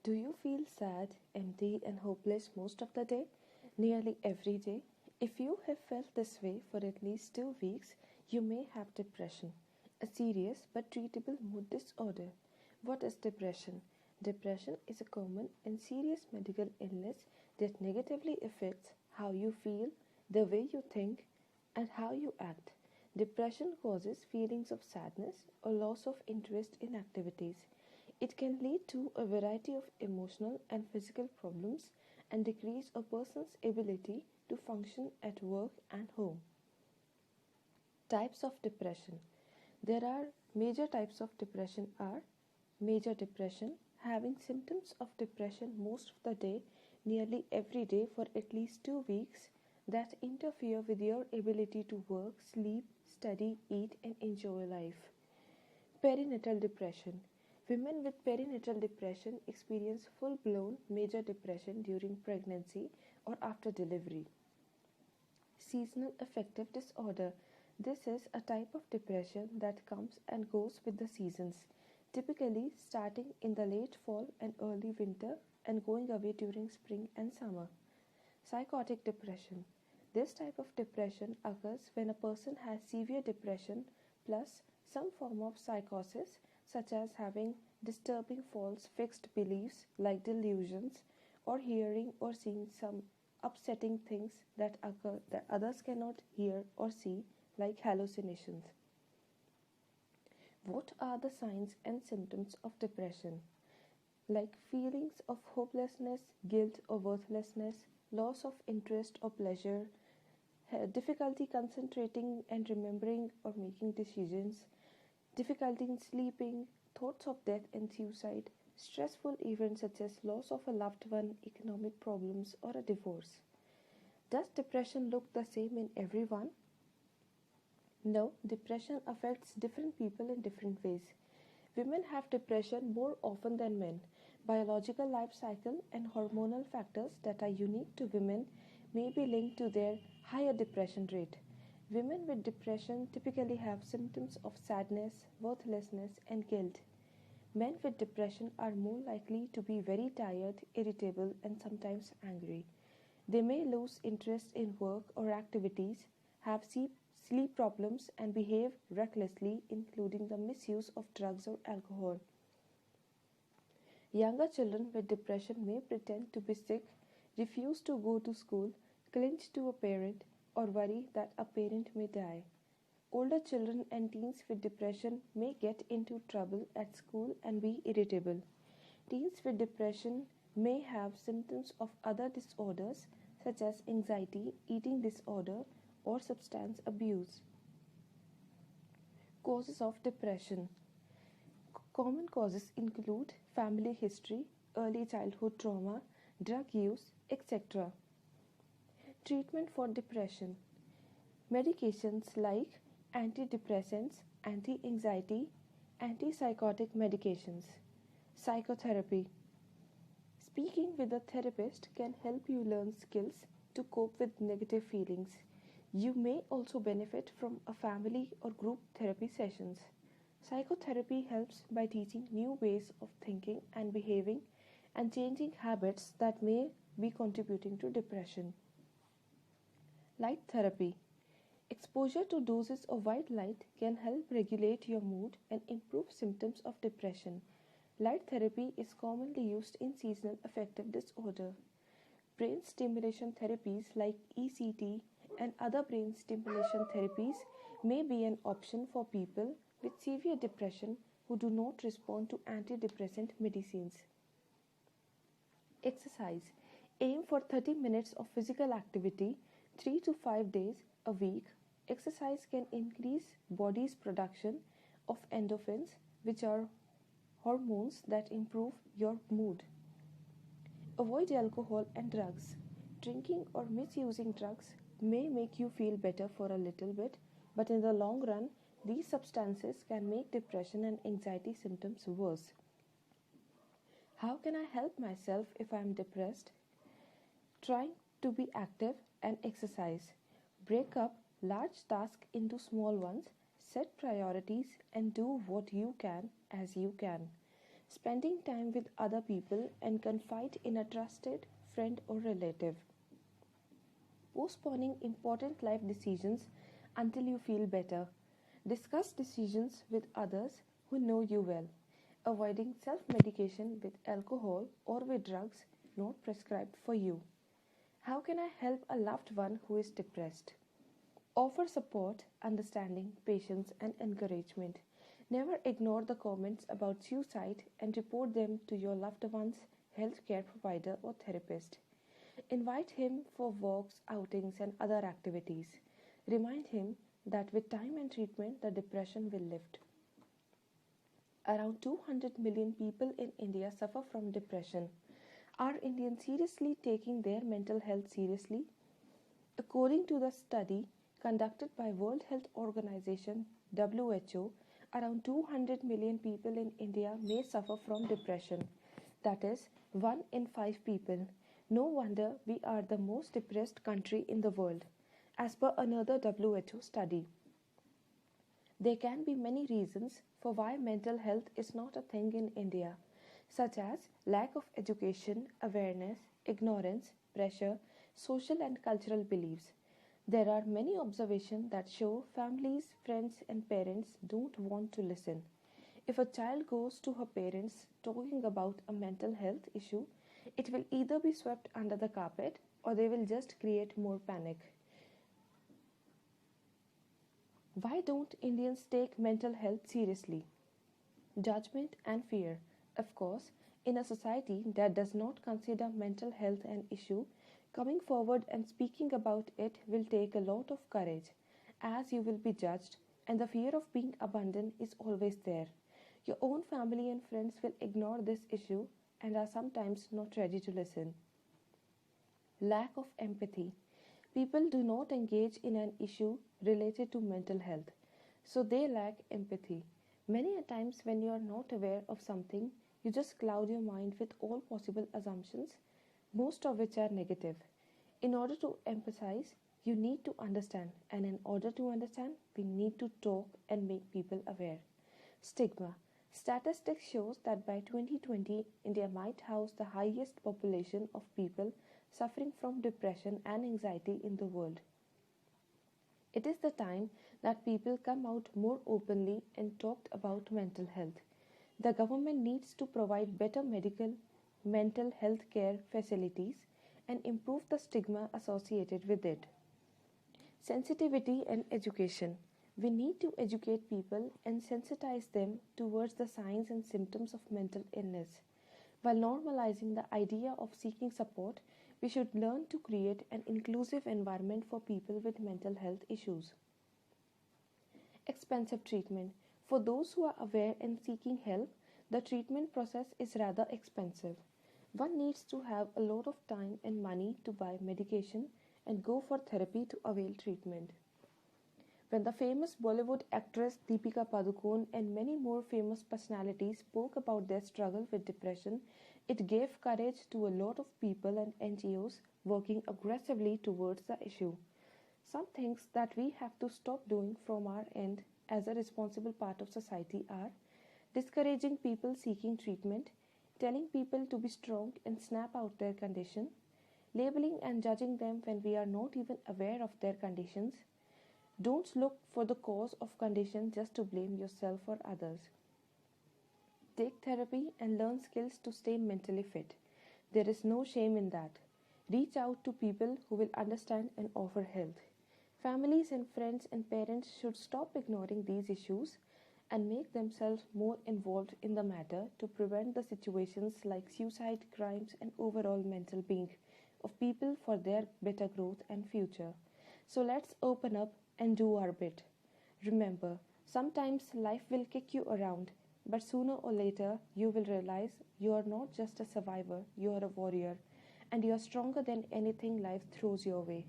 Do you feel sad, empty, and hopeless most of the day? Nearly every day? If you have felt this way for at least 2 weeks, you may have depression, a serious but treatable mood disorder. What is depression? Depression is a common and serious medical illness that negatively affects how you feel, the way you think, and how you act. Depression causes feelings of sadness or loss of interest in activities. It can lead to a variety of emotional and physical problems and decrease a person's ability to function at work and home. Types of depression. There are major types of depression are major depression, having symptoms of depression most of the day, nearly every day for at least 2 weeks, that interfere with your ability to work, sleep, study, eat, and enjoy life. Perinatal depression. Women with perinatal depression experience full blown major depression during pregnancy or after delivery. Seasonal affective disorder. This is a type of depression that comes and goes with the seasons, typically starting in the late fall and early winter and going away during spring and summer. Psychotic depression. This type of depression occurs when a person has severe depression plus some form of psychosis, such as having disturbing false fixed beliefs like delusions, or hearing or seeing some upsetting things that occur that others cannot hear or see, like hallucinations. What are the signs and symptoms of depression? Like feelings of hopelessness, guilt or worthlessness, loss of interest or pleasure, difficulty concentrating and remembering or making decisions, difficulty in sleeping, thoughts of death and suicide, stressful events such as loss of a loved one, economic problems, or a divorce. Does depression look the same in everyone? No, depression affects different people in different ways. Women have depression more often than men. Biological life cycle and hormonal factors that are unique to women may be linked to their higher depression rate. Women with depression typically have symptoms of sadness, worthlessness, and guilt. Men with depression are more likely to be very tired, irritable, and sometimes angry. They may lose interest in work or activities, have sleep problems, and behave recklessly, including the misuse of drugs or alcohol. Younger children with depression may pretend to be sick, refuse to go to school, cling to a parent, or worry that a parent may die. Older children and teens with depression may get into trouble at school and be irritable. Teens with depression may have symptoms of other disorders such as anxiety, eating disorder, or substance abuse. Causes of depression. Common causes include family history, early childhood trauma, drug use, etc. Treatment for depression. Medications like antidepressants, anti-anxiety, antipsychotic medications. Psychotherapy. Speaking with a therapist can help you learn skills to cope with negative feelings. You may also benefit from a family or group therapy sessions. Psychotherapy helps by teaching new ways of thinking and behaving and changing habits that may be contributing to depression. Light therapy. Exposure to doses of white light can help regulate your mood and improve symptoms of depression. Light therapy is commonly used in seasonal affective disorder. Brain stimulation therapies like ECT and other brain stimulation therapies may be an option for people with severe depression who do not respond to antidepressant medicines. Exercise. Aim for 30 minutes of physical activity 3 to 5 days a week. Exercise can increase body's production of endorphins, which are hormones that improve your mood. Avoid alcohol and drugs. Drinking or misusing drugs may make you feel better for a little bit, but in the long run, these substances can make depression and anxiety symptoms worse. How can I help myself if I am depressed? Try to be active and exercise. Break up large tasks into small ones. Set priorities and do what you can as you can. spending time with other people, and confide in a trusted friend or relative. Postponing important life decisions until you feel better. Discuss decisions with others who know you well. Avoiding self medication with alcohol or with drugs not prescribed for you. How can I help a loved one who is depressed? Offer support, understanding, patience, and encouragement. Never ignore the comments about suicide and report them to your loved one's healthcare provider or therapist. Invite him for walks, outings, and other activities. Remind him that with time and treatment, the depression will lift. Around 200 million people in India suffer from depression. Are Indians seriously taking their mental health seriously? According to the study conducted by World Health Organization WHO, around 200 million people in India may suffer from depression. That is 1 in 5 people. No wonder we are the most depressed country in the world, as per another WHO study. There can be many reasons for why mental health is not a thing in India, such as lack of education, awareness, ignorance, pressure, social and cultural beliefs. There are many observations that show families, friends, and parents don't want to listen. If a child goes to her parents talking about a mental health issue, it will either be swept under the carpet or they will just create more panic. Why don't Indians take mental health seriously? Judgment and fear. Of course, in a society that does not consider mental health an issue, coming forward and speaking about it will take a lot of courage, as you will be judged, and the fear of being abandoned is always there. Your own family and friends will ignore this issue and are sometimes not ready to listen. Lack of empathy. People do not engage in an issue related to mental health, so they lack empathy. Many a times, when you are not aware of something, you just cloud your mind with all possible assumptions, most of which are negative. In order to empathize, you need to understand, and in order to understand, we need to talk and make people aware. Stigma. Statistics shows that by 2020, India might house the highest population of people suffering from depression and anxiety in the world. It is the time that people come out more openly and talked about mental health. The government needs to provide better mental health care facilities and improve the stigma associated with it. Sensitivity and education. We need to educate people and sensitize them towards the signs and symptoms of mental illness. While normalizing the idea of seeking support, we should learn to create an inclusive environment for people with mental health issues. Expensive treatment. For those who are aware and seeking help, the treatment process is rather expensive. One needs to have a lot of time and money to buy medication and go for therapy to avail treatment. When the famous Bollywood actress Deepika Padukone and many more famous personalities spoke about their struggle with depression, it gave courage to a lot of people and NGOs working aggressively towards the issue. Some things that we have to stop doing from our end as a responsible part of society are discouraging people seeking treatment, telling people to be strong and snap out their condition, labeling and judging them when we are not even aware of their conditions. Don't look for the cause of condition just to blame yourself or others. Take therapy and learn skills to stay mentally fit. There is no shame in that. Reach out to people who will understand and offer help. Families and friends and parents should stop ignoring these issues and make themselves more involved in the matter to prevent the situations like suicide, crimes, and overall mental being of people for their better growth and future. So let's open up and do our bit. Remember, sometimes life will kick you around, but sooner or later you will realize you are not just a survivor, you are a warrior, and you are stronger than anything life throws your way.